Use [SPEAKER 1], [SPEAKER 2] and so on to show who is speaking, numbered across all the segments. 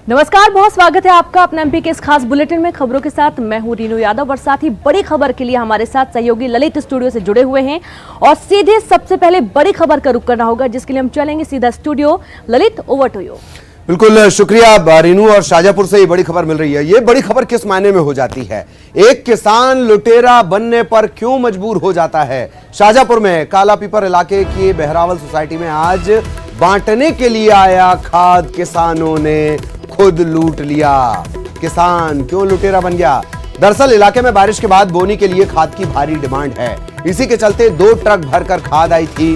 [SPEAKER 1] नमस्कार, बहुत स्वागत है आपका अपना एमपी के इस खास बुलेटिन में। खबरों के साथ मैं हूं रीनू यादव और साथ ही बड़ी खबर के लिए हमारे साथ सहयोगी ललित स्टूडियो से जुड़े हुए हैं और सीधे सबसे पहले बड़ी खबर का रुख करना होगा, जिसके लिए हम चलेंगे सीधा studio. Lalit, over to you.
[SPEAKER 2] बिल्कुल शुक्रिया रीनू। और शाजापुर से ये बड़ी खबर मिल रही है। ये बड़ी खबर किस मायने में हो जाती है? एक किसान लुटेरा बनने पर क्यों मजबूर हो जाता है? शाजापुर में काला पीपर इलाके की बहरावल सोसाइटी में आज बांटने के लिए आया खाद किसानों ने खुद लूट लिया। किसान क्यों लुटेरा बन गया? दरअसल इलाके में बारिश के बाद बोनी के लिए खाद की भारी डिमांड है। इसी के चलते 2 ट्रक भरकर खाद आई थी,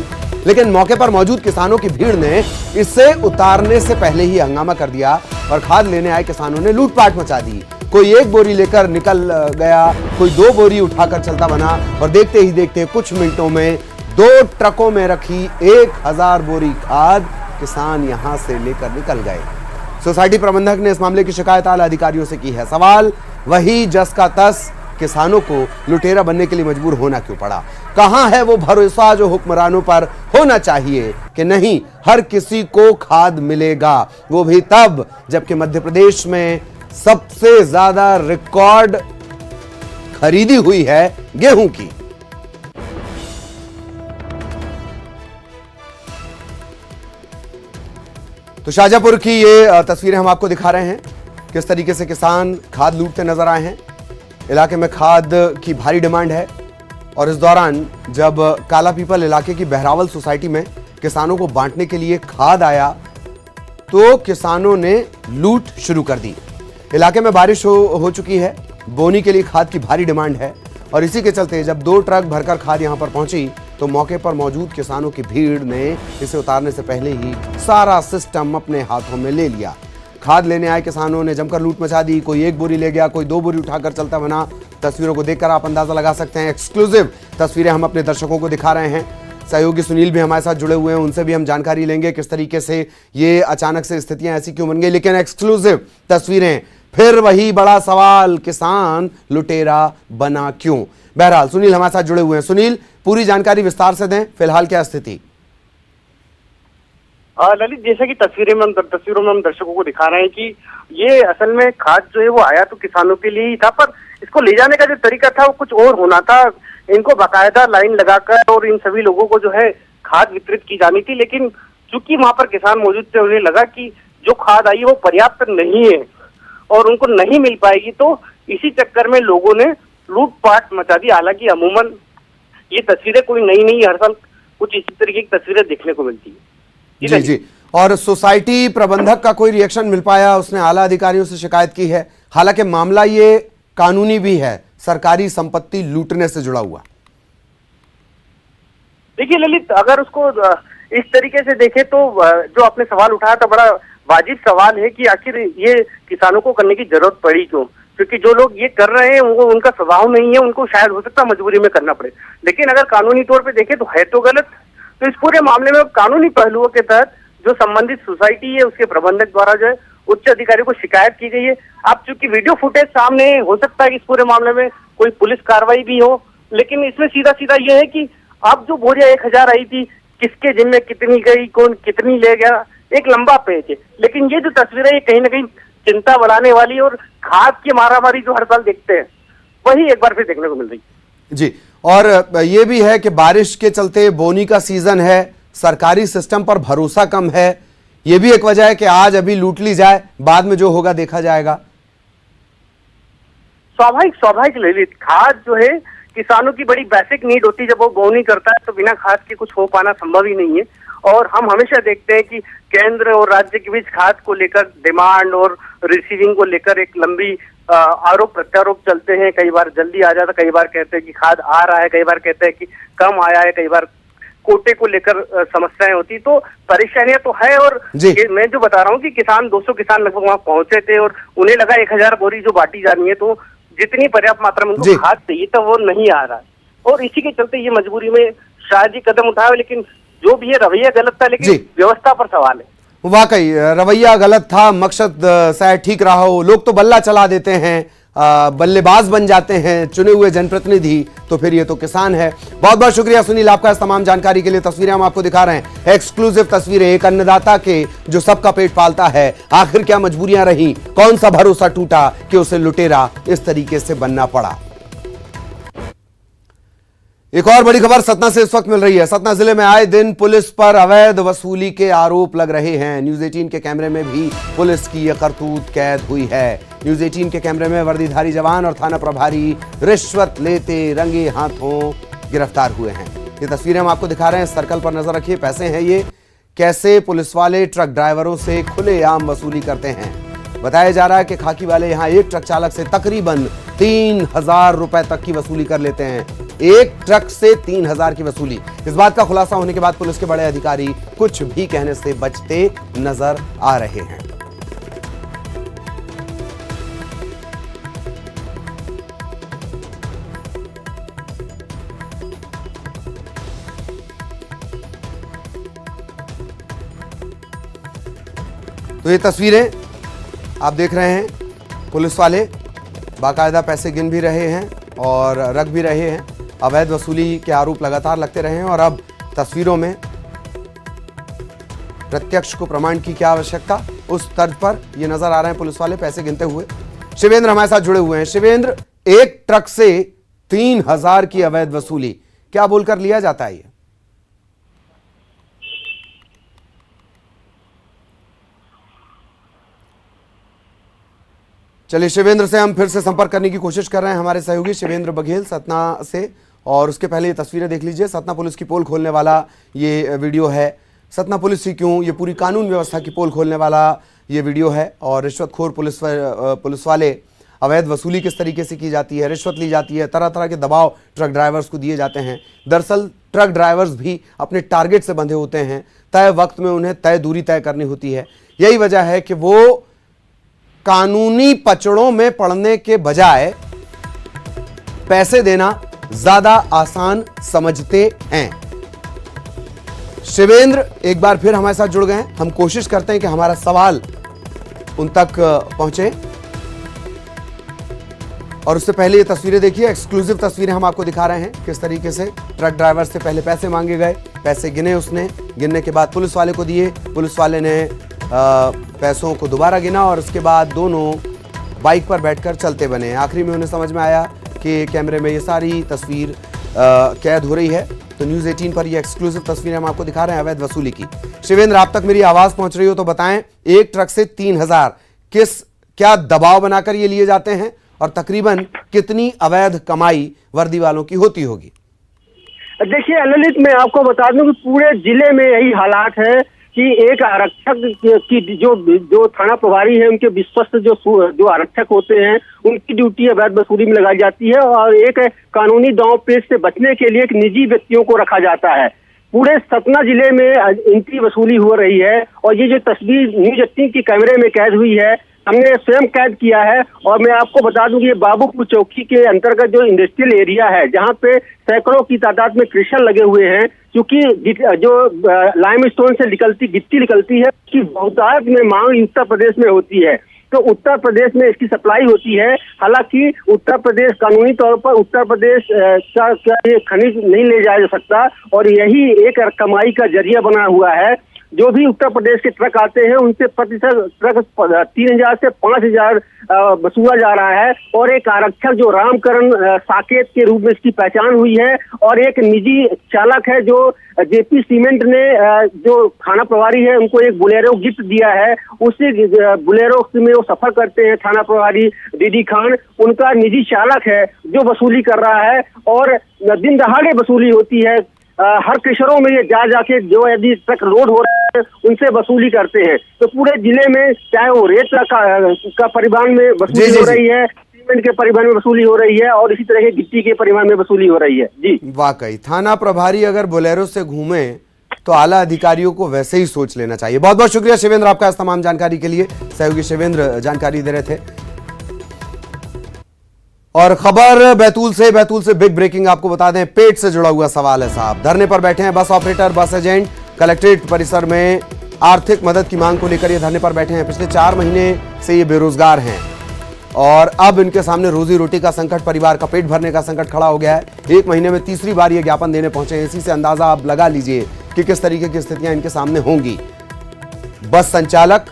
[SPEAKER 2] लेकिन मौके पर मौजूद किसानों की भीड़ ने इसे उतारने से पहले ही हंगामा कर दिया और खाद लेने आए किसानों ने लूटपाट मचा दी। कोई 1 बोरी लेकर निकल गया, कोई 2 बोरी उठाकर चलता बना और देखते ही देखते कुछ मिनटों में 2 ट्रकों में रखी 1000 बोरी खाद किसान यहां से लेकर निकल गए। सोसाइटी प्रबंधक ने इस मामले की शिकायत आला अधिकारियों से की है। सवाल वही जस का तस, किसानों को लुटेरा बनने के लिए मजबूर होना क्यों पड़ा? कहां है वो भरोसा जो हुक्मरानों पर होना चाहिए कि नहीं हर किसी को खाद मिलेगा, वो भी तब जबकि मध्य प्रदेश में सबसे ज्यादा रिकॉर्ड खरीदी हुई है गेहूं की। तो शाजापुर की ये तस्वीरें हम आपको दिखा रहे हैं, किस तरीके से किसान खाद लूटते नजर आए हैं। इलाके में खाद की भारी डिमांड है और इस दौरान जब काला पीपल इलाके की बहरावल सोसाइटी में किसानों को बांटने के लिए खाद आया तो किसानों ने लूट शुरू कर दी। इलाके में बारिश हो चुकी है, बोनी के लिए खाद की भारी डिमांड है और इसी के चलते जब 2 ट्रक भरकर खाद यहां पर पहुंची तो मौके पर मौजूद किसानों की भीड़ ने इसे उतारने से पहले ही सारा सिस्टम अपने हाथों में ले लिया। खाद लेने आए किसानों ने जमकर लूट मचा दी। कोई 1 बोरी ले गया, कोई 2 बोरी उठाकर चलता बना। तस्वीरों को देखकर आप अंदाजा लगा सकते हैं। एक्सक्लूसिव तस्वीरें हम अपने दर्शकों को दिखा रहे हैं। सहयोगी सुनील भी हमारे साथ जुड़े हुए हैं, उनसे भी हम जानकारी लेंगे किस तरीके से ये अचानक से स्थितियां ऐसी क्यों बन गई। लेकिन एक्सक्लूसिव तस्वीरें, फिर वही बड़ा सवाल, किसान लुटेरा बना क्यों? बहरहाल सुनील हमारे साथ जुड़े हुए हैं। सुनील, पूरी जानकारी विस्तार से दें, फिलहाल क्या स्थिति?
[SPEAKER 3] ललित, जैसा कि तस्वीरों में हम दर्शकों को दिखा रहे हैं कि ये असल में खाद जो है वो आया तो किसानों के लिए ही था, पर इसको ले जाने का जो तरीका था वो कुछ और होना था। इनको बाकायदा लाइन लगाकर और इन सभी लोगों को जो है खाद वितरित की जानी थी, लेकिन चूंकि वहां पर किसान मौजूद थे, उन्हें लगा कि जो खाद आई है वो पर्याप्त नहीं है और उनको नहीं मिल पाएगी, तो इसी चक्कर में लोगों ने लूटपाट मचा दी। हालांकि अमूमन ये तस्वीरें कोई नई नहीं, हर साल कुछ इसी तरीके की तस्वीरें देखने को मिलती है।
[SPEAKER 2] जी जी। और सोसाइटी प्रबंधक का कोई रिएक्शन मिल पाया? उसने आला अधिकारियों से शिकायत की है। हालांकि मामला ये कानूनी भी है, सरकारी संपत्ति लूटने से जुड़ा हुआ।
[SPEAKER 3] देखिए ललित, अगर उसको इस तरीके से देखें तो जो आपने सवाल उठाया था बड़ा वाजिब सवाल है कि आखिर ये किसानों को करने की जरूरत पड़ी क्यों? क्योंकि जो लोग ये कर रहे हैं वो उनका स्वभाव नहीं है, उनको शायद हो सकता मजबूरी में करना पड़े। लेकिन अगर कानूनी तौर पे देखें तो है तो गलत। तो इस पूरे मामले में कानूनी पहलुओं के तहत जो संबंधित सोसाइटी है उसके प्रबंधक द्वारा जो है उच्च अधिकारी को शिकायत की गई है। अब चूंकि वीडियो फुटेज सामने हो सकता है कि इस पूरे मामले में कोई पुलिस कार्रवाई भी हो, लेकिन इसमें सीधा सीधा ये है कि अब जो बोरिया 1000 आई थी, किसके जिम्मे कितनी गई, कौन कितनी ले गया, एक लंबा पेज है। लेकिन ये जो तस्वीरें ये कहीं ना कहीं चिंता बढ़ाने वाली और खाद की मारामारी जो हर साल देखते हैं वही एक बार फिर देखने को मिल रही है।
[SPEAKER 2] जी, और ये भी है कि बारिश के चलते बोनी का सीजन है, सरकारी सिस्टम पर भरोसा कम है। ये भी एक वजह है कि आज अभी लूट ली जाए, बाद में जो होगा देखा जाएगा।
[SPEAKER 3] स्वाभाविक ललित, खाद जो है किसानों की बड़ी बेसिक नीड होती है। जब वो बोनी करता है तो बिना खाद के कुछ हो पाना संभव ही नहीं है। और हम हमेशा देखते हैं कि केंद्र और राज्य के बीच खाद को लेकर डिमांड और रिसीविंग को लेकर एक लंबी आरोप प्रत्यारोप चलते हैं। कई बार जल्दी आ जाता, कई बार कहते हैं कि खाद आ रहा है, कई बार कहते हैं कि कम आया है, कई बार कोटे को लेकर समस्याएं होती। तो परेशानियां तो है। और मैं जो बता रहा हूँ कि 200 किसान लगभग वहां पहुंचे थे और उन्हें लगा 1000 बोरी जो बांटी जानी है तो जितनी पर्याप्त मात्रा में उनको खाद चाहिए था वो नहीं आ रहा है और इसी के चलते ये मजबूरी में शायद ही कदम उठाया। लेकिन जो भी है रवैया गलत था, लेकिन व्यवस्था पर सवाल है।
[SPEAKER 2] वाकई रवैया गलत था, मकसद शायद ठीक रहा हो। लोग तो बल्ला चला देते हैं, बल्लेबाज बन जाते हैं चुने हुए जनप्रतिनिधि, तो फिर ये तो किसान है। बहुत बहुत शुक्रिया सुनील आपका इस तमाम जानकारी के लिए। तस्वीरें हम आपको दिखा रहे हैं, एक्सक्लूसिव तस्वीरें एक अन्नदाता के जो सबका पेट पालता है, आखिर क्या मजबूरियां रही, कौन सा भरोसा टूटा कि उसे लुटेरा इस तरीके से बनना पड़ा। एक और बड़ी खबर सतना से इस वक्त मिल रही है। सतना जिले में आए दिन पुलिस पर अवैध वसूली के आरोप लग रहे हैं। न्यूज 18 के कैमरे में भी पुलिस की यह करतूत कैद हुई है। न्यूज 18 के कैमरे में वर्दीधारी जवान और थाना प्रभारी रिश्वत लेते रंगे हाथों गिरफ्तार हुए हैं। ये तस्वीरें हम आपको दिखा रहे हैं, सर्कल पर नजर रखिए। पैसे हैं ये, कैसे पुलिस वाले ट्रक ड्राइवरों से खुलेआम वसूली करते हैं। बताया जा रहा है कि खाकी वाले यहां एक ट्रक चालक से तकरीबन 3000 रुपए तक की वसूली कर लेते हैं। एक ट्रक से 3000 की वसूली। इस बात का खुलासा होने के बाद पुलिस के बड़े अधिकारी कुछ भी कहने से बचते नजर आ रहे हैं। तो ये तस्वीरें आप देख रहे हैं, पुलिस वाले बाकायदा पैसे गिन भी रहे हैं और रख भी रहे हैं। अवैध वसूली के आरोप लगातार लगते रहे हैं और अब तस्वीरों में प्रत्यक्ष को प्रमाण की क्या आवश्यकता, उस तर्ज पर ये नजर आ रहे हैं पुलिस वाले पैसे गिनते हुए। शिवेंद्र हमारे साथ जुड़े हुए हैं। शिवेंद्र, एक ट्रक से 3000 की अवैध वसूली, क्या बोलकर लिया जाता है ये? चलिए शिवेंद्र से हम फिर से संपर्क करने की कोशिश कर रहे हैं, हमारे सहयोगी शिवेंद्र बघेल सतना से। और उसके पहले ये तस्वीरें देख लीजिए, सतना पुलिस की पोल खोलने वाला ये वीडियो है। सतना पुलिस ही क्यों, ये पूरी कानून व्यवस्था की पोल खोलने वाला ये वीडियो है। और रिश्वतखोर पुलिस वाले, अवैध वसूली किस तरीके से की जाती है, रिश्वत ली जाती है, तरह तरह के दबाव ट्रक ड्राइवर्स को दिए जाते हैं। दरअसल ट्रक ड्राइवर्स भी अपने टारगेट से बंधे होते हैं, तय वक्त में उन्हें तय दूरी तय करनी होती है। यही वजह है कि वो कानूनी पचड़ों में पड़ने के बजाय पैसे देना ज्यादा आसान समझते हैं। शिवेंद्र एक बार फिर हमारे साथ जुड़ गए हैं, हम कोशिश करते हैं कि हमारा सवाल उन तक पहुंचे। और उससे पहले ये तस्वीरें देखिए, एक्सक्लूसिव तस्वीरें हम आपको दिखा रहे हैं, किस तरीके से ट्रक ड्राइवर से पहले पैसे मांगे गए, पैसे गिने उसने, गिनने के बाद पुलिस वाले को दिए, पुलिस वाले ने पैसों को दोबारा गिना और उसके बाद दोनों बाइक पर बैठकर चलते बने। आखिरी में उन्हें समझ में आया कि कैमरे में ये सारी तस्वीर कैद हो रही है। तो न्यूज़ 18 पर ये एक्सक्लूसिव तस्वीरें हम आपको दिखा रहे हैं अवैध वसूली की। शिवेंद्र, आप तक मेरी आवाज पहुंच रही हो तो बताएं, एक ट्रक से 3000 क्या दबाव बनाकर ये लिए जाते हैं और तकरीबन कितनी अवैध कमाई वर्दी वालों की होती होगी?
[SPEAKER 3] देखिए ललित, मैं आपको बता दूं कि पूरे जिले में यही हालात है कि एक आरक्षक की जो थाना प्रभारी है, उनके विश्वस्त जो आरक्षक होते हैं, उनकी ड्यूटी अवैध वसूली में लगाई जाती है और एक कानूनी दांव पेच से बचने के लिए एक निजी व्यक्तियों को रखा जाता है। पूरे सतना जिले में इनकी वसूली हो रही है और ये जो तस्वीर न्यूज 18 की कैमरे में कैद हुई है, हमने स्वयं कैद किया है। और मैं आपको बता दूं कि ये बाबूपुर चौकी के अंतर्गत जो इंडस्ट्रियल एरिया है, जहां पे सैकड़ों की तादाद में क्रिशल लगे हुए हैं, क्योंकि जो लाइमस्टोन से गिट्टी निकलती है, उसकी बहुतायत में मांग उत्तर प्रदेश में होती है, तो उत्तर प्रदेश में इसकी सप्लाई होती है। हालांकि उत्तर प्रदेश कानूनी तौर पर उत्तर प्रदेश का ये खनिज नहीं ले जाया जा सकता और यही एक कमाई का जरिया बना हुआ है। जो भी उत्तर प्रदेश के ट्रक आते हैं, उनसे प्रतिशत ट्रक 3000 से 5000 वसूला जा रहा है। और एक आरक्षक जो रामकरण साकेत के रूप में इसकी पहचान हुई है और एक निजी चालक है जो जेपी सीमेंट ने जो थाना प्रभारी है, उनको एक बुलेरो गिफ्ट दिया है। उसी बुलेरो में वो सफर करते हैं थाना प्रभारी दीदी खान, उनका निजी चालक है जो वसूली कर रहा है और दिन दहाड़े वसूली होती है। हर किशोरों में ये जाके जो यदि ट्रक लोड हो रहा है उनसे वसूली करते हैं। तो पूरे जिले में चाहे वो रेत का परिवहन में वसूली हो रही है, सीमेंट के परिवहन में वसूली हो रही है और इसी तरह के गिट्टी के परिवहन में वसूली हो रही है। जी
[SPEAKER 2] वाकई थाना प्रभारी अगर बोलेरो से घूमे तो आला अधिकारियों को वैसे ही सोच लेना चाहिए। बहुत बहुत शुक्रिया शिवेंद्र आपका इस तमाम जानकारी के लिए। सहयोगी शिवेंद्र जानकारी दे रहे थे। और खबर बैतूल से बिग ब्रेकिंग आपको बता दें, पेट से जुड़ा हुआ सवाल है साहब। धरने पर बैठे हैं बस ऑपरेटर, बस एजेंट। कलेक्ट्रेट परिसर में आर्थिक मदद की मांग को लेकर ये धरने पर बैठे हैं। पिछले 4 महीने से ये बेरोजगार हैं और अब इनके सामने रोजी रोटी का संकट, परिवार का पेट भरने का संकट खड़ा हो गया है। 1 महीने में तीसरी बार ये ज्ञापन देने पहुंचे हैं। इसी से अंदाजा आप लगा लीजिए कि किस तरीके की स्थितियां इनके सामने होंगी। बस संचालक,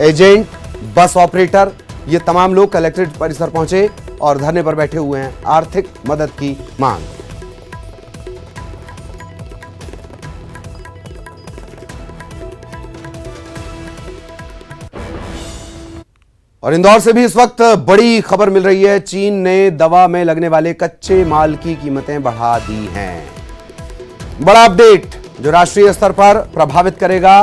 [SPEAKER 2] एजेंट, बस ऑपरेटर, ये तमाम लोग कलेक्ट्रेट परिसर पहुंचे और धरने पर बैठे हुए हैं, आर्थिक मदद की मांग। और इंदौर से भी इस वक्त बड़ी खबर मिल रही है। चीन ने दवा में लगने वाले कच्चे माल की कीमतें बढ़ा दी हैं। बड़ा अपडेट जो राष्ट्रीय स्तर पर प्रभावित करेगा।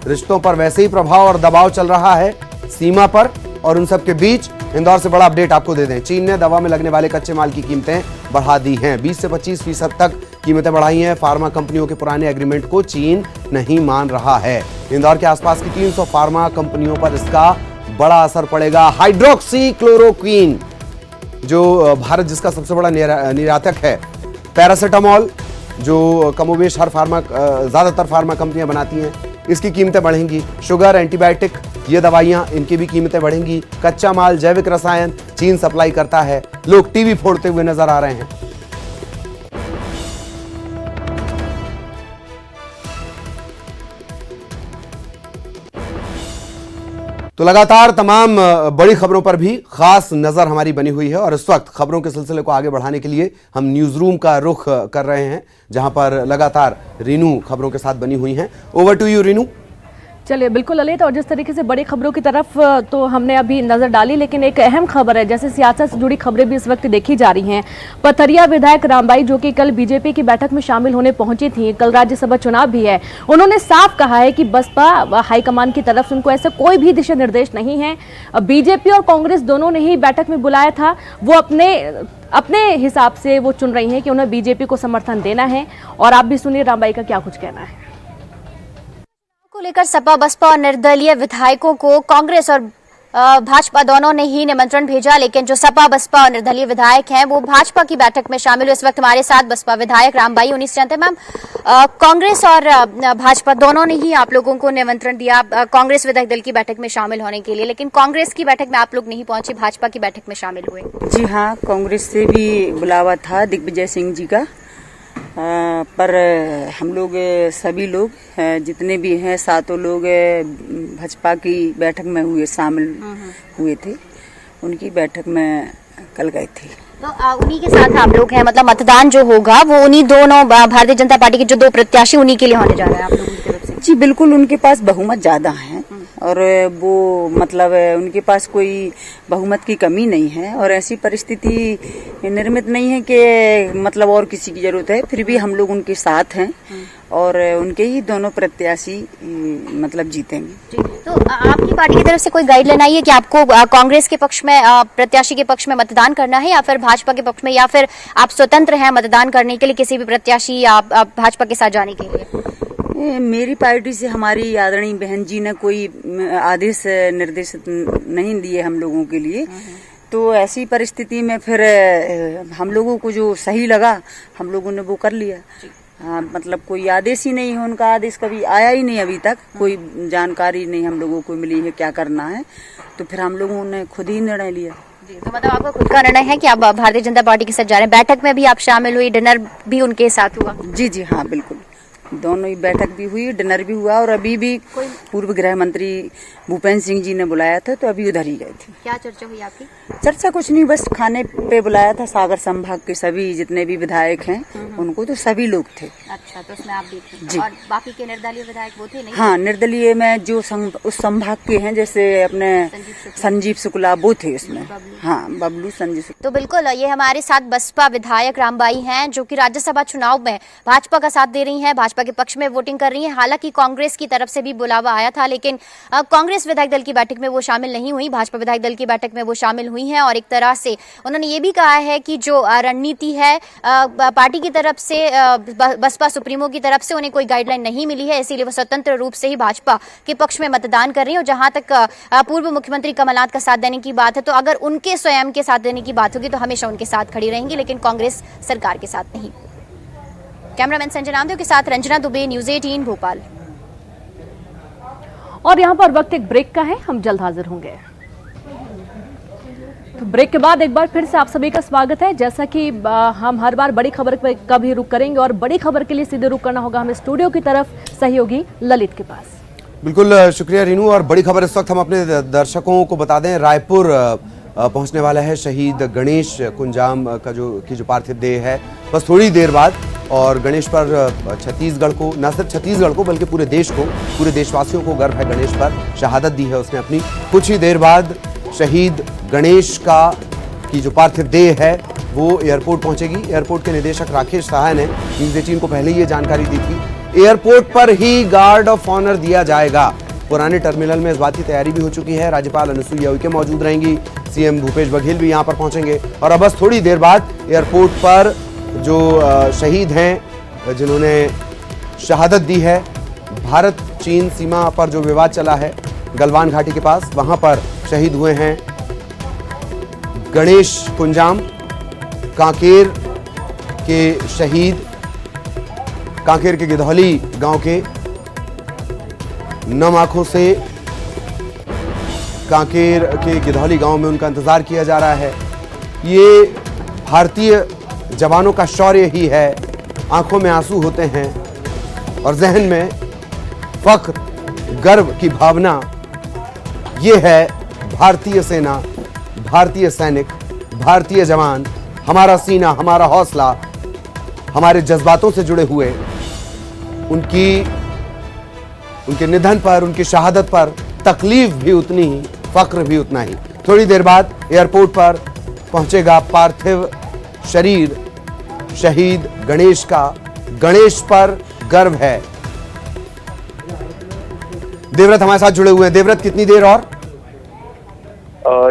[SPEAKER 2] रिश्तों पर वैसे ही प्रभाव और दबाव चल रहा है सीमा पर, और उन सब के बीच इंदौर से बड़ा अपडेट आपको दे दें। चीन ने दवा में लगने वाले कच्चे माल की कीमतें बढ़ा दी हैं। 20 से 25% तक कीमतें बढ़ाई हैं। फार्मा कंपनियों के पुराने एग्रीमेंट को चीन नहीं मान रहा है। इंदौर के आसपास की 300 फार्मा कंपनियों पर इसका बड़ा असर पड़ेगा। हाइड्रोक्सी क्लोरोक्वीन, जो भारत जिसका सबसे बड़ा निर्यातक है, पैरासिटामोल, जो कमोबेश ज्यादातर फार्मा कंपनियां बनाती हैं, इसकी कीमतें बढ़ेंगी। शुगर, एंटीबायोटिक, ये दवाइयां, इनकी भी कीमतें बढ़ेंगी। कच्चा माल, जैविक रसायन चीन सप्लाई करता है। लोग टीवी फोड़ते हुए नजर आ रहे हैं। तो लगातार तमाम बड़ी खबरों पर भी खास नजर हमारी बनी हुई है, और इस वक्त खबरों के सिलसिले को आगे बढ़ाने के लिए हम न्यूज रूम का रुख कर रहे हैं, जहां पर लगातार रीनू खबरों के साथ बनी हुई हैं। Over to you Reenu.
[SPEAKER 1] चलिए, बिल्कुल ललित, और जिस तरीके से बड़ी खबरों की तरफ तो हमने अभी नजर डाली, लेकिन एक अहम खबर है, जैसे सियासत से जुड़ी खबरें भी इस वक्त देखी जा रही हैं। पथरिया विधायक रामबाई, जो कि कल बीजेपी की बैठक में शामिल होने पहुंची थी, कल राज्यसभा चुनाव भी है, उन्होंने साफ कहा है कि बसपा हाईकमान की तरफ से उनको ऐसा कोई भी दिशा निर्देश नहीं है। बीजेपी और कांग्रेस दोनों ने ही बैठक में बुलाया था, वो अपने हिसाब से वो चुन रही हैं कि उन्हें बीजेपी को समर्थन देना है। और आप भी सुनिए रामबाई का क्या कुछ कहना है।
[SPEAKER 4] को लेकर सपा, बसपा और निर्दलीय विधायकों को कांग्रेस और भाजपा दोनों ने ही निमंत्रण भेजा, लेकिन जो सपा, बसपा और निर्दलीय विधायक हैं वो भाजपा की बैठक में शामिल हुए। इस वक्त हमारे साथ बसपा विधायक रामबाई उन्नीस जानते हैं। मैम, कांग्रेस और भाजपा दोनों ने ही आप लोगों को निमंत्रण दिया कांग्रेस विधायक दल की बैठक में शामिल होने के लिए, लेकिन कांग्रेस की बैठक में आप लोग नहीं पहुंचे, भाजपा की बैठक में शामिल हुए।
[SPEAKER 5] जी हाँ, कांग्रेस से भी बुलावा था दिग्विजय सिंह जी का, पर हम लोग सभी लोग जितने भी हैं 7 लोग भाजपा की बैठक में शामिल हुए थे। उनकी बैठक में कल गए थे।
[SPEAKER 4] तो उन्हीं के साथ आप लोग हैं, मतलब मतदान जो होगा वो उन्हीं दोनों भारतीय जनता पार्टी के जो 2 प्रत्याशी उन्हीं के लिए होने जा रहा है आप लोगों की तरफ से?
[SPEAKER 5] जी बिल्कुल, उनके पास बहुमत ज्यादा है और वो मतलब उनके पास कोई बहुमत की कमी नहीं है, और ऐसी परिस्थिति निर्मित नहीं है कि मतलब और किसी की जरूरत है। फिर भी हम लोग उनके साथ हैं और उनके ही दोनों प्रत्याशी मतलब जीतेंगे।
[SPEAKER 4] तो आपकी पार्टी की तरफ से कोई गाइडलाइन आई है कि आपको कांग्रेस के पक्ष में प्रत्याशी के पक्ष में मतदान करना है, या फिर भाजपा के पक्ष में, या फिर आप स्वतंत्र हैं मतदान करने के लिए किसी भी प्रत्याशी या भाजपा के साथ जाने के लिए?
[SPEAKER 5] मेरी पार्टी से हमारी आदरणीय बहन जी ने कोई आदेश निर्देश नहीं दिए हम लोगों के लिए, तो ऐसी परिस्थिति में फिर हम लोगों को जो सही लगा हम लोगों ने वो कर लिया। हाँ, मतलब कोई आदेश ही नहीं है, उनका आदेश कभी आया ही नहीं, अभी तक कोई जानकारी नहीं हम लोगों को मिली है क्या करना है, तो फिर हम लोगों ने खुद ही निर्णय लिया।
[SPEAKER 4] तो मतलब आपका खुद का निर्णय है कि आप भारतीय जनता पार्टी के साथ जा रहे हैं। बैठक में भी आप शामिल हुई, डिनर भी उनके साथ हुआ?
[SPEAKER 5] जी जी हाँ, बिल्कुल, दोनों ही बैठक भी हुई, डिनर भी हुआ, और अभी भी पूर्व गृह मंत्री भूपेंद्र सिंह जी ने बुलाया था, तो अभी उधर ही गए थे।
[SPEAKER 4] क्या चर्चा हुई आपकी?
[SPEAKER 5] चर्चा कुछ नहीं, बस खाने पे बुलाया था। सागर संभाग के सभी जितने भी विधायक हैं उनको, तो सभी लोग थे।
[SPEAKER 4] अच्छा, तो उसमें आप भी थे?
[SPEAKER 5] जी।
[SPEAKER 4] और बाकी के निर्दलीय विधायक वो थे नहीं?
[SPEAKER 5] हाँ, निर्दलीय में जो उस संभाग के हैं, जैसे अपने संजीव शुक्ला, वो थे उसमें। हाँ, बबलू संजीव शुक्ला।
[SPEAKER 4] तो बिल्कुल, ये हमारे साथ बसपा विधायक रामबाई हैं, जो कि राज्यसभा चुनाव में भाजपा का साथ दे रही हैं, भाजपा के पक्ष में वोटिंग कर रही हैं। हालांकि कांग्रेस की तरफ से भी बुलावा आया था, लेकिन कांग्रेस विधायक दल की बैठक में वो शामिल नहीं हुई, भाजपा विधायक दल की बैठक में वो शामिल हुई हैं। और एक तरह से उन्होंने ये भी कहा है कि जो रणनीति है पार्टी की तरफ से, बसपा सुप्रीमो की तरफ से उन्हें कोई गाइडलाइन नहीं मिली है, इसीलिए वो स्वतंत्र रूप से ही भाजपा के पक्ष में मतदान कर रही है। और जहां तक पूर्व मुख्यमंत्री कमलनाथ का साथ देने की बात है, तो अगर उनके स्वयं के साथ देने की बात होगी तो हमेशा उनके साथ खड़ी रहेंगी, लेकिन कांग्रेस सरकार के साथ नहीं। कैमरामैन संजय नामदेव के साथ रंजना दुबे, न्यूज़ 18 भोपाल।
[SPEAKER 1] और यहाँ पर वक्त एक ब्रेक का है, हम जल्द हाजिर होंगे। ब्रेक के बाद एक बार फिर से आप सभी का स्वागत है। जैसा कि हम हर बार बड़ी खबर का भी रुख करेंगे और बड़ी खबर के लिए सीधे रुख करना होगा हमें स्टूडियो की तरफ सहयोगी ललित के पास।
[SPEAKER 2] बिल्कुल शुक्रिया रीनू। और बड़ी खबर इस वक्त हम अपने दर्शकों को बता दें, रायपुर पहुंचने वाला है शहीद गणेश कुंजाम का जो पार्थिव देह है बस थोड़ी देर बाद। और गणेश पर छत्तीसगढ़ को, न सिर्फ छत्तीसगढ़ को बल्कि पूरे देश को, पूरे देशवासियों को गर्व है। गणेश पर शहादत दी है उसने अपनी। कुछ ही देर बाद शहीद गणेश की जो पार्थिव देह है वो एयरपोर्ट पहुंचेगी। एयरपोर्ट के निदेशक राकेश सहाय ने न्यूज़ 18 को पहले ही ये जानकारी दी थी। एयरपोर्ट पर ही गार्ड ऑफ ऑनर दिया जाएगा। पुराने टर्मिनल में इस बात की तैयारी भी हो चुकी है। राज्यपाल अनुसुईया उइके मौजूद रहेंगी, सीएम भूपेश बघेल भी यहाँ पर पहुंचेंगे। और अब बस थोड़ी देर बाद एयरपोर्ट पर जो शहीद हैं, जिन्होंने शहादत दी है, भारत चीन सीमा पर जो विवाद चला है गलवान घाटी के पास, वहां पर शहीद हुए हैं गणेश कुंजाम, कांकेर के शहीद, कांकेर के गिधौली गांव के। नम आंखों से कांकेर के गिधौली गांव में उनका इंतजार किया जा रहा है। ये भारतीय जवानों का शौर्य ही है। आंखों में आंसू होते हैं और जहन में फख्र, गर्व की भावना। ये है भारतीय सेना, भारतीय सैनिक, भारतीय जवान, हमारा सीना, हमारा हौसला, हमारे जज्बातों से जुड़े हुए। उनके निधन पर, उनकी शहादत पर तकलीफ भी उतनी ही, फख्र भी उतना ही। थोड़ी देर बाद एयरपोर्ट पर पहुंचेगा पार्थिव शरीर शहीद गणेश का। गणेश पर गर्व है। देवव्रत हमारे साथ जुड़े हुए हैं। देवव्रत, कितनी देर और?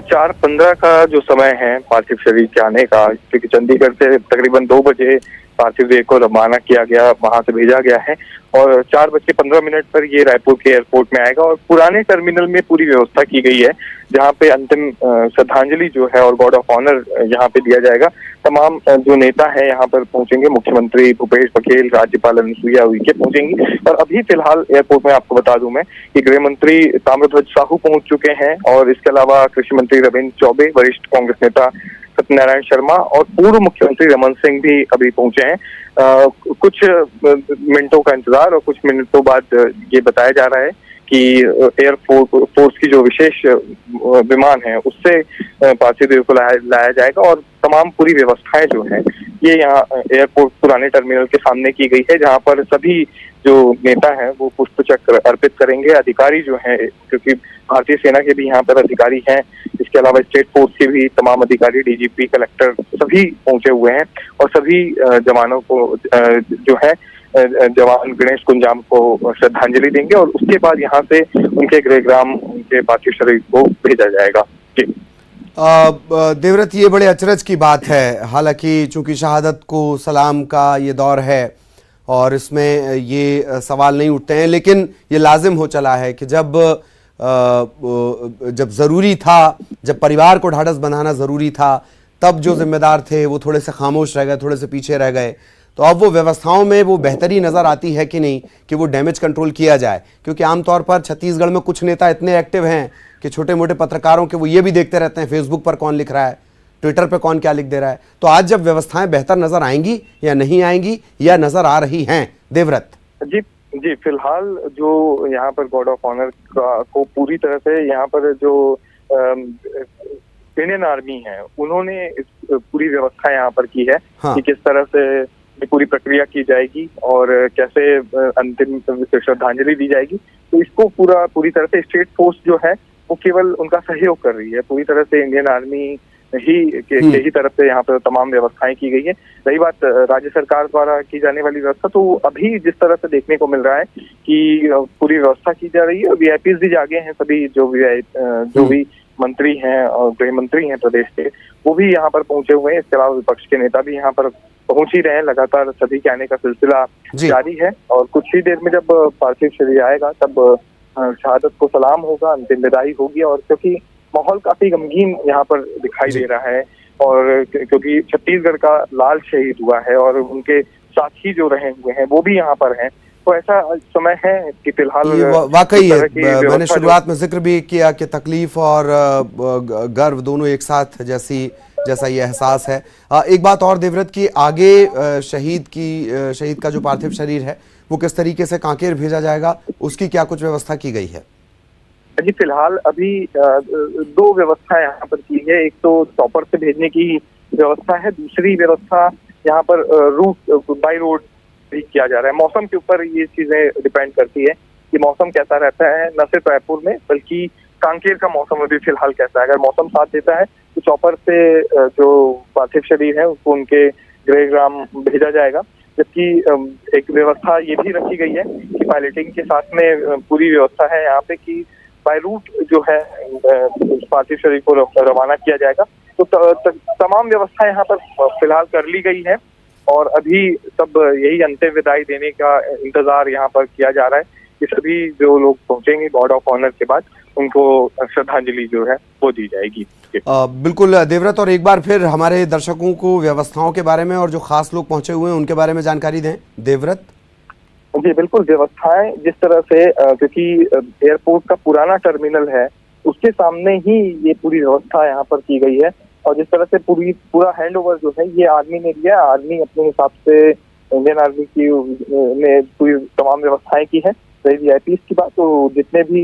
[SPEAKER 6] 4:15 का जो समय है पार्थिव शरीर के आने का, क्योंकि चंडीगढ़ से तकरीबन 2 बजे पार्थिव देह को रवाना किया गया, वहां से भेजा गया है और 4:15 पर ये रायपुर के एयरपोर्ट में आएगा। और पुराने टर्मिनल में पूरी व्यवस्था की गई है, जहां पे अंतिम श्रद्धांजलि जो है और गार्ड ऑफ ऑनर यहाँ पे दिया जाएगा। तमाम जो नेता है यहाँ पर पहुंचेंगे, मुख्यमंत्री भूपेश बघेल, राज्यपाल अनुसुईया उइके पहुंचेंगी। और अभी फिलहाल एयरपोर्ट में आपको बता दूं मैं कि गृह मंत्री ताम्रध्वज साहू पहुंच चुके हैं और इसके अलावा कृषि मंत्री रविन्द्र चौबे, वरिष्ठ कांग्रेस नेता सत्यनारायण शर्मा और पूर्व मुख्यमंत्री रमन सिंह भी अभी पहुंचे हैं। कुछ मिनटों का इंतजार और कुछ मिनटों बाद ये बताया जा रहा है कि एयरफोर्स की जो विशेष विमान है उससे पार्थिव देह को लाया जाएगा। और तमाम पूरी व्यवस्थाएं जो हैं ये यहाँ एयरपोर्ट पुराने टर्मिनल के सामने की गई है, जहाँ पर सभी जो नेता हैं वो पुष्प चक्र अर्पित करेंगे। अधिकारी जो हैं, क्योंकि भारतीय सेना के भी यहाँ पर अधिकारी हैं, इसके अलावा स्टेट फोर्स के भी तमाम अधिकारी, डीजीपी, कलेक्टर सभी पहुंचे हुए हैं और सभी जवानों को जो है जवान गणेश कुंजाम को श्रद्धांजलि देंगे और उसके बाद यहाँ से उनके गृहग्राम उनके पार्थिव शरीर को भेजा जाएगा। जी
[SPEAKER 2] देवव्रत, ये बड़े अचरज की बात है। हालांकि चूंकि शहादत को सलाम का ये दौर है और इसमें ये सवाल नहीं उठते हैं, लेकिन ये लाजिम हो चला है कि जब ज़रूरी था, जब परिवार को ढाढ़स बनाना ज़रूरी था, तब जो जिम्मेदार थे वो थोड़े से खामोश रह गए, थोड़े से पीछे रह गए। तो अब वो व्यवस्थाओं में वो बेहतरी नज़र आती है कि नहीं कि वो डैमेज कंट्रोल किया जाए, क्योंकि आमतौर पर छत्तीसगढ़ में कुछ नेता इतने एक्टिव हैं कि छोटे मोटे पत्रकारों के वो ये भी देखते रहते हैं फेसबुक पर कौन लिख रहा है, ट्विटर पर कौन क्या लिख दे रहा है। तो आज जब व्यवस्थाएं बेहतर नज़र आएंगी या नहीं आएंगी या नज़र आ रही हैं? देवव्रत
[SPEAKER 6] जी फिलहाल जो यहाँ पर गार्ड ऑफ ऑनर को पूरी तरह से यहाँ पर जो इंडियन आर्मी है उन्होंने पूरी व्यवस्था यहाँ पर की है। हाँ। कि किस तरह से पूरी प्रक्रिया की जाएगी और कैसे अंतिम श्रद्धांजलि दी जाएगी। तो इसको पूरी तरह से स्टेट फोर्स जो है वो केवल उनका सहयोग कर रही है। पूरी तरह से इंडियन आर्मी ही तरफ से यहाँ पर तमाम व्यवस्थाएं की गई है। रही बात राज्य सरकार द्वारा की जाने वाली व्यवस्था, तो अभी जिस तरह से देखने को मिल रहा है कि पूरी व्यवस्था की जा रही है और वीआईपीज भी जागे हैं, सभी जो भी मंत्री हैं और गृह मंत्री हैं प्रदेश के, वो भी यहाँ पर पहुंचे हुए हैं। इसके अलावा विपक्ष के नेता भी यहाँ पर पहुंच ही रहे हैं। लगातार सभी के आने का सिलसिला जारी है और कुछ ही देर में जब पार्थिव शरीर आएगा तब शहादत को सलाम होगा, अंतिम विदाई होगी। और क्योंकि माहौल काफी गमगीन यहाँ पर दिखाई दे रहा है और क्योंकि छत्तीसगढ़ का लाल शहीद हुआ है और उनके साथी जो रहे हुए हैं वो भी यहाँ पर हैं, तो ऐसा समय है कि फिलहाल
[SPEAKER 2] ये वाकई
[SPEAKER 6] इस
[SPEAKER 2] है।
[SPEAKER 6] तरह की
[SPEAKER 2] मैंने
[SPEAKER 6] व्यवस्था
[SPEAKER 2] शुरुआत में जिक्र भी किया कि तकलीफ और गर्व दोनों एक साथ जैसा ये एहसास है। एक बात और देवव्रत की, आगे शहीद का जो पार्थिव शरीर है वो किस तरीके से कांकेर भेजा जाएगा, उसकी क्या कुछ व्यवस्था की गई है?
[SPEAKER 6] जी फिलहाल अभी दो व्यवस्था यहाँ पर की है। एक तो चॉपर से भेजने की व्यवस्था है, दूसरी व्यवस्था यहाँ पर रूट बाई रोड भी किया जा रहा है। मौसम के ऊपर ये चीजें डिपेंड करती है कि मौसम कैसा रहता है, न सिर्फ रायपुर में बल्कि कांकेर का मौसम अभी फिलहाल कैसा है। अगर मौसम साथ देता है तो चॉपर से जो पार्थिव शरीर है उसको उनके गृहग्राम भेजा जाएगा। जबकि एक व्यवस्था ये भी रखी गई है कि पायलटिंग के साथ में पूरी व्यवस्था है यहाँ पे कि बाय रूट जो है पार्थिव शरीर को रवाना किया जाएगा। तो तमाम व्यवस्था यहाँ पर फिलहाल कर ली गई है और अभी सब यही अंतिम विदाई देने का इंतजार यहाँ पर किया जा रहा है कि सभी जो लोग पहुंचेंगे गार्ड ऑफ ऑनर के बाद उनको श्रद्धांजलि जो है वो दी जाएगी।
[SPEAKER 2] बिल्कुल देवव्रत, और एक बार फिर हमारे दर्शकों को व्यवस्थाओं के बारे में और जो खास लोग पहुंचे हुए हैं उनके बारे में जानकारी दें देवव्रत।
[SPEAKER 6] जी बिल्कुल, व्यवस्थाएं जिस तरह से क्योंकि एयरपोर्ट का पुराना टर्मिनल है उसके सामने ही ये पूरी व्यवस्था यहाँ पर की गई है और जिस तरह से पूरा हैंड ओवर जो है ये आर्मी ने लिया। आर्मी अपने हिसाब से इंडियन आर्मी की ने पूरी तमाम व्यवस्थाएं की है। रही वीआईपी की बात, तो जितने भी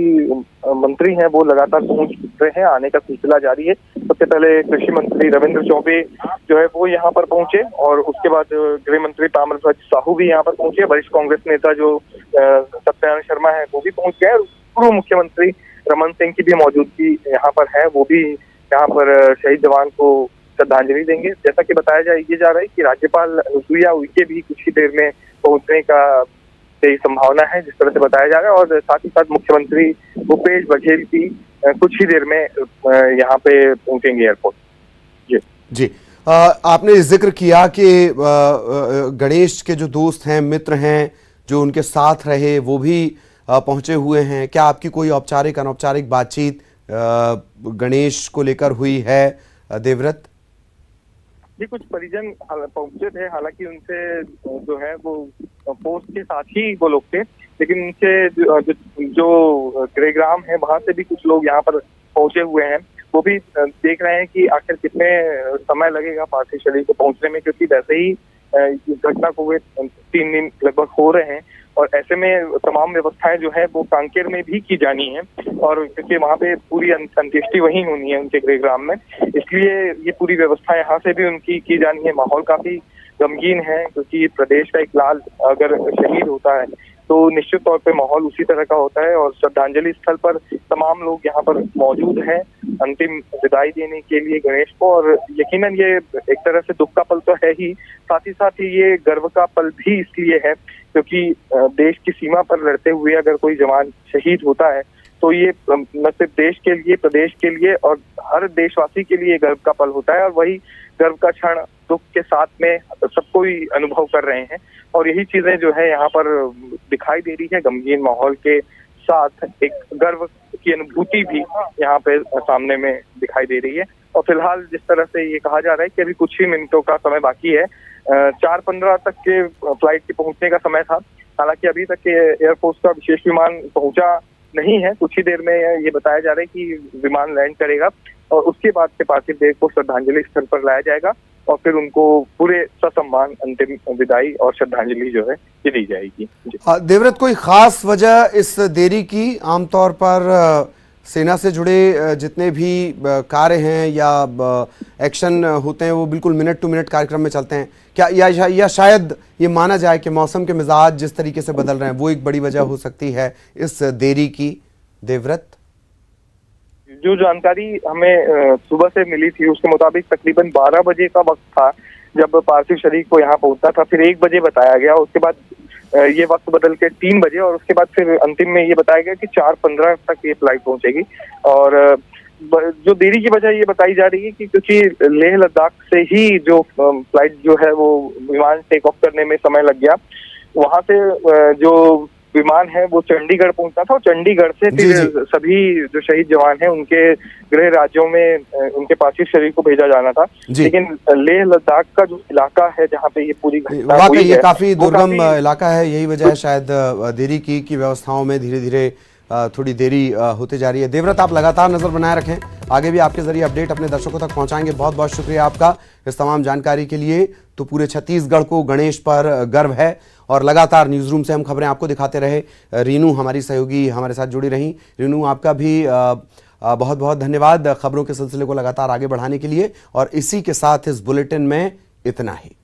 [SPEAKER 6] मंत्री हैं वो लगातार पहुंच रहे हैं, आने का सिलसिला जारी है। सबसे पहले कृषि मंत्री रविंद्र चौबे जो है वो यहाँ पर पहुंचे और उसके बाद गृह मंत्री ताम्रध्वज साहू भी यहाँ पर पहुंचे। वरिष्ठ कांग्रेस नेता जो सत्यनारायण शर्मा है वो भी पहुंच गए। पूर्व मुख्यमंत्री रमन सिंह की भी मौजूदगी यहाँ पर है, वो भी यहाँ पर शहीद जवान को श्रद्धांजलि देंगे। जैसा कि बताया ये जा रहा है कि राज्यपाल अनुसुईया उइके भी कुछ ही देर में पहुंचने का संभावना है जिस तरह से बताया जा रहा है और साथ ही साथ मुख्यमंत्री भूपेश बघेल भी कुछ ही देर में यहाँ पे पहुंचेंगे एयरपोर्ट। जी
[SPEAKER 2] आपने जिक्र किया कि गणेश के जो दोस्त हैं, मित्र हैं, जो उनके साथ रहे वो भी पहुंचे हुए हैं। क्या आपकी कोई औपचारिक अनौपचारिक बातचीत गणेश को लेकर हुई है देवव्रत?
[SPEAKER 6] जी कुछ परिजन पहुंचे थे, हालांकि उनसे जो है वो फोर्स के साथ ही वो लोग थे, लेकिन उनके जो गृहग्राम है वहां से भी कुछ लोग यहाँ पर पहुंचे हुए हैं। वो भी देख रहे हैं कि आखिर कितने समय लगेगा पार्थिव शरीर को पहुंचने में, क्योंकि वैसे ही घटना को हुए 3 दिन लगभग हो रहे हैं और ऐसे में तमाम व्यवस्थाएं जो है वो कांकेर में भी की जानी है और क्योंकि वहाँ पे पूरी अंत्येष्टि वहीं होनी है उनके गृहग्राम में, इसलिए ये पूरी व्यवस्था यहाँ से भी उनकी की जानी है। माहौल काफी गमगीन है क्योंकि प्रदेश का एक लाल अगर शहीद होता है तो निश्चित तौर पे माहौल उसी तरह का होता है और श्रद्धांजलि स्थल पर तमाम लोग यहाँ पर मौजूद हैं अंतिम विदाई देने के लिए गणेश को। और यकीनन ये एक तरह से दुख का पल तो है ही, साथ ही साथ ये गर्व का पल भी इसलिए है क्योंकि देश की सीमा पर लड़ते हुए अगर कोई जवान शहीद होता है तो ये न सिर्फ देश के लिए, प्रदेश के लिए और हर देशवासी के लिए गर्व का पल होता है और वही गर्व का क्षण दुख के साथ में सबको ही अनुभव कर रहे हैं और यही चीजें जो है यहाँ पर दिखाई दे रही है। गमगीन माहौल के साथ एक गर्व की अनुभूति भी यहाँ पे सामने में दिखाई दे रही है और फिलहाल जिस तरह से ये कहा जा रहा है कि अभी कुछ ही मिनटों का समय बाकी है, 4:15 तक के फ्लाइट के पहुंचने का समय था। हालांकि अभी तक के एयरफोर्स का विशेष विमान पहुंचा नहीं है, कुछ ही देर में ये बताया जा रहा है कि विमान लैंड करेगा और उसके बाद से पार्थिव देह को श्रद्धांजलि स्थल पर लाया जाएगा और फिर उनको पूरे ससम्मान अंतिम विदाई और श्रद्धांजलि जो है ये दी जाएगी।
[SPEAKER 2] देवव्रत, कोई खास वजह इस देरी की? आमतौर पर सेना से जुड़े जितने भी कार्य हैं या एक्शन होते हैं वो बिल्कुल मिनट टू मिनट कार्यक्रम में चलते हैं क्या, या शायद ये माना जाए कि मौसम के मिजाज जिस तरीके से बदल रहे हैं वो एक बड़ी वजह हो सकती है इस देरी की? देवव्रत,
[SPEAKER 6] जो जानकारी हमें सुबह से मिली थी उसके मुताबिक तकरीबन 12 बजे का वक्त था जब पार्थिव शरीर को यहाँ पहुंचना था, फिर 1 बजे बताया गया, उसके बाद ये वक्त बदल के 3 बजे और उसके बाद फिर अंतिम में ये बताया गया कि 4:15 तक ये फ्लाइट पहुंचेगी। और जो देरी की वजह ये बताई जा रही है कि क्योंकि लेह लद्दाख से ही जो फ्लाइट जो है वो विमान टेक ऑफ करने में समय लग गया, वहां से जो विमान है वो चंडीगढ़ पहुंचना था और चंडीगढ़ से
[SPEAKER 2] जी,
[SPEAKER 6] फिर सभी जो शहीद जवान हैं उनके गृह राज्यों में उनके पार्थिव शरीर को भेजा जाना था।
[SPEAKER 2] जी।
[SPEAKER 6] लेकिन लेह लद्दाख का जो इलाका है जहाँ पे ये पूरी घटना
[SPEAKER 2] वाकई
[SPEAKER 6] हुई
[SPEAKER 2] ये
[SPEAKER 6] है,
[SPEAKER 2] काफी
[SPEAKER 6] वो
[SPEAKER 2] दुर्गम
[SPEAKER 6] काफी-
[SPEAKER 2] इलाका है, यही वजह है शायद देरी की व्यवस्थाओं में धीरे धीरे थोड़ी देरी होती जा रही है। देवव्रत, आप लगातार नजर बनाए रखें, आगे भी आपके जरिए अपडेट अपने दर्शकों तक पहुंचाएंगे। बहुत बहुत शुक्रिया आपका इस तमाम जानकारी के लिए। तो पूरे छत्तीसगढ़ को गणेश पर गर्व है और लगातार न्यूज रूम से हम खबरें आपको दिखाते रहे। रीनू हमारी सहयोगी हमारे साथ जुड़ी रही। रीनू, आपका भी बहुत बहुत धन्यवाद खबरों के सिलसिले को लगातार आगे बढ़ाने के लिए। और इसी के साथ इस बुलेटिन में इतना ही।